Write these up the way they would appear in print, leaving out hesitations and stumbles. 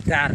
Dar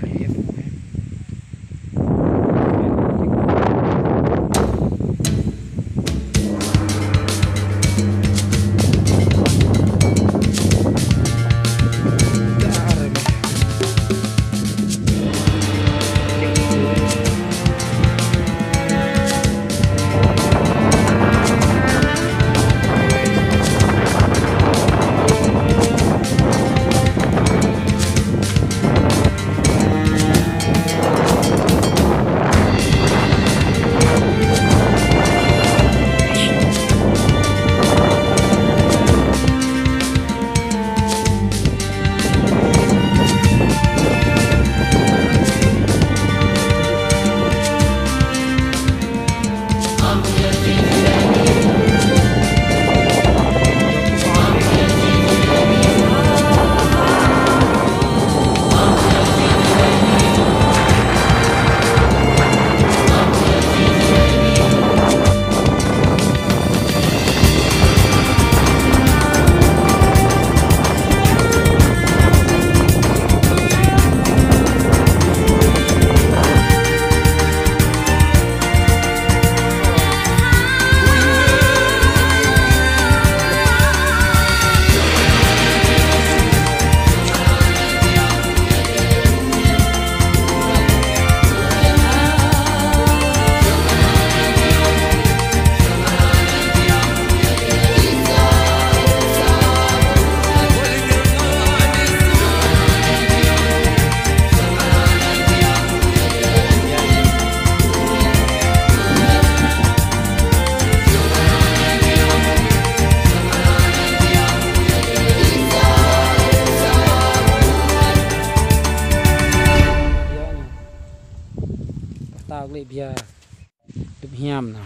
tao lấy bia đập hiam nè,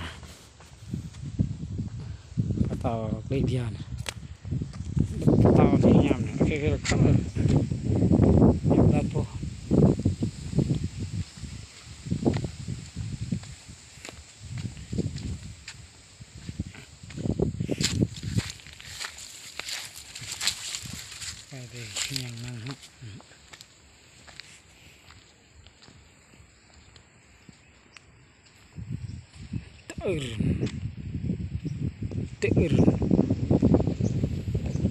tao lấy bia nè, tao lấy hiam nè, cái là khăn hiam đập po, cái đây hiam năng hết.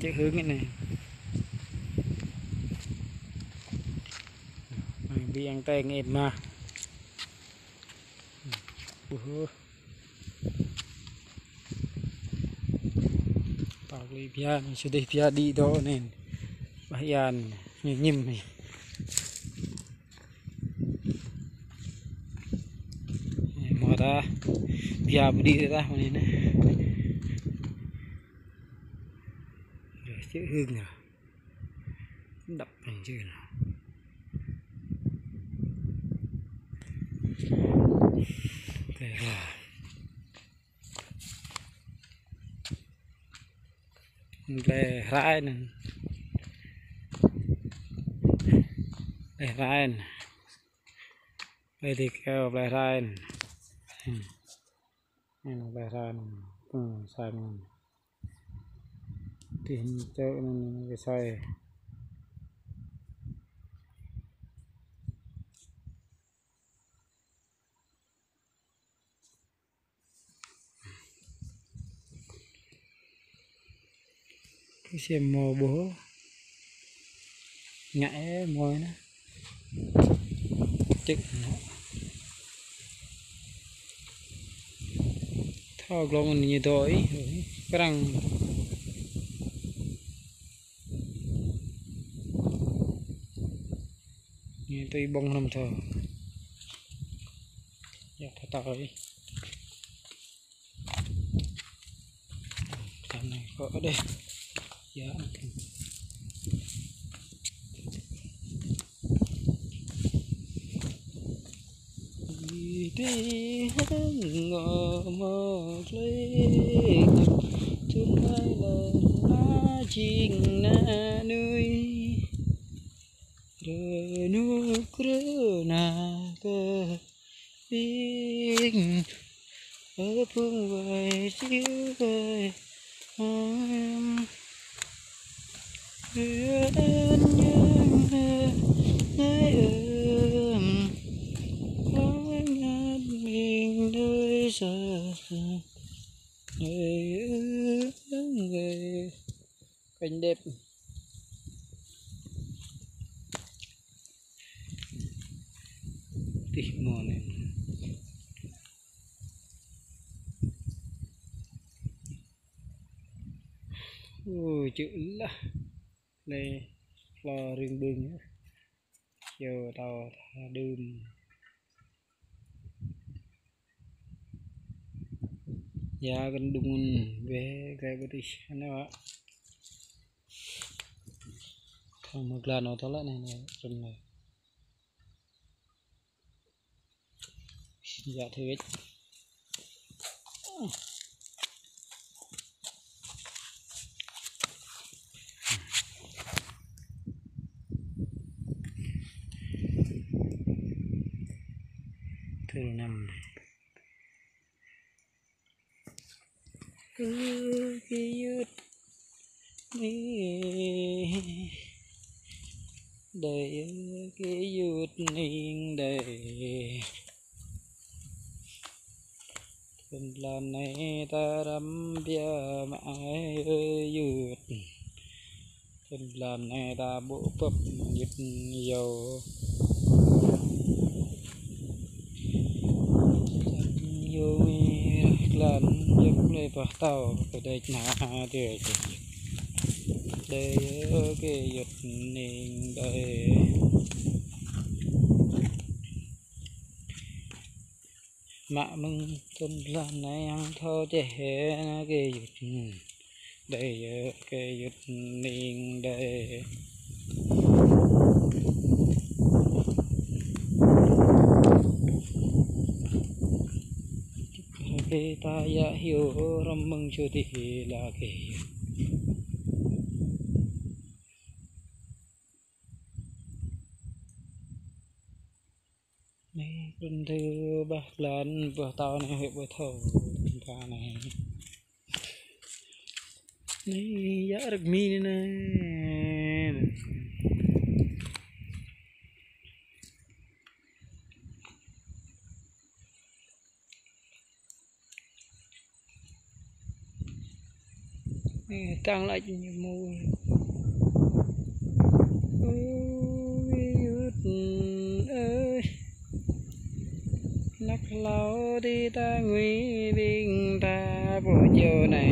Chạy hướng cái này bị ăn tay nghe mà tao lấy bia sẽ đi bia đi đó nên bahaya nyim này mà ta bia đi ra này nè chữ hương à đập thành chữ nào thế là về rãi nè về rãi nè về thì kêu về rãi nè này là về rãi nè sai nè tìm chơi cái xoay cái xe mò bố ngại mồi nó chực nó thao lòng như tối cái răng như tôi bông nằm thở dạ thở tới cái này có ở đây dạ đi ngờ mơ lấy thương hai lần lá chinh na nuôi rồi nước rơ na cơ biết ở phương về chiếu về em đến những ngày cảnh đẹp. Tỉ mò này. Ôi chữ là đây lo rừng bừng chiều tàu đơm giá gần đúng về cái bữa đi nó ạ không một lần nó lại này này rừng này dạ thưa thứ năm cứ dứt đi để cái dứt nín để phần lần này ta đắm bia mãi dứt phần lần này ta bộ bập dứt dầu lần giúp lấy vào tàu cái đây là để đây cái giật nên đây mạ mừng tuần lần này ăn thô trẻ cái giật đây cái giật nên đây cái ta ya hiểu ram mừng cho thì là cái này bên thứ bạc lan vừa tao này huyện vừa thầu ta này này giá được mi này tăng lại như môi ơi nắc lao đi ta nguy bình ta buổi chiều này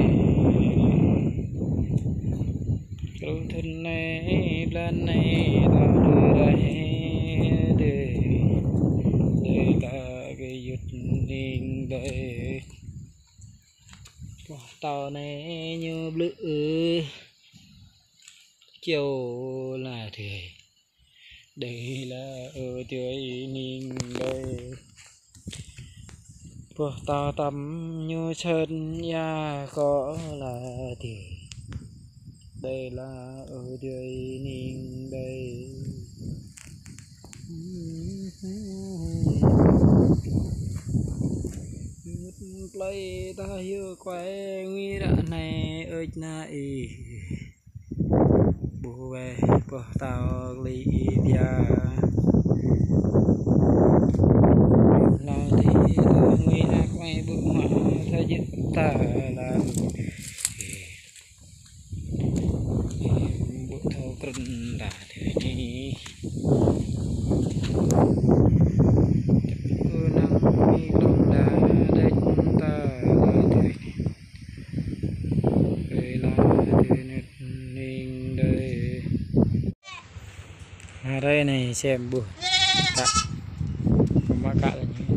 câu thân này lần này ta đưa đây để là cái giật ninh đây tàu này như blue chiều là thì đây là ở tươi ninh đây của tàu tắm như chân nhà có là thì đây là ở tươi ninh đây play ta hiểu quay nguy đã này ơi này bố về của tao lý bia là thì nguy ác quay bụng mà thay dựng ta là bộ thâu cân đã thế đi đây này xem bữa cạn không bao cạn là như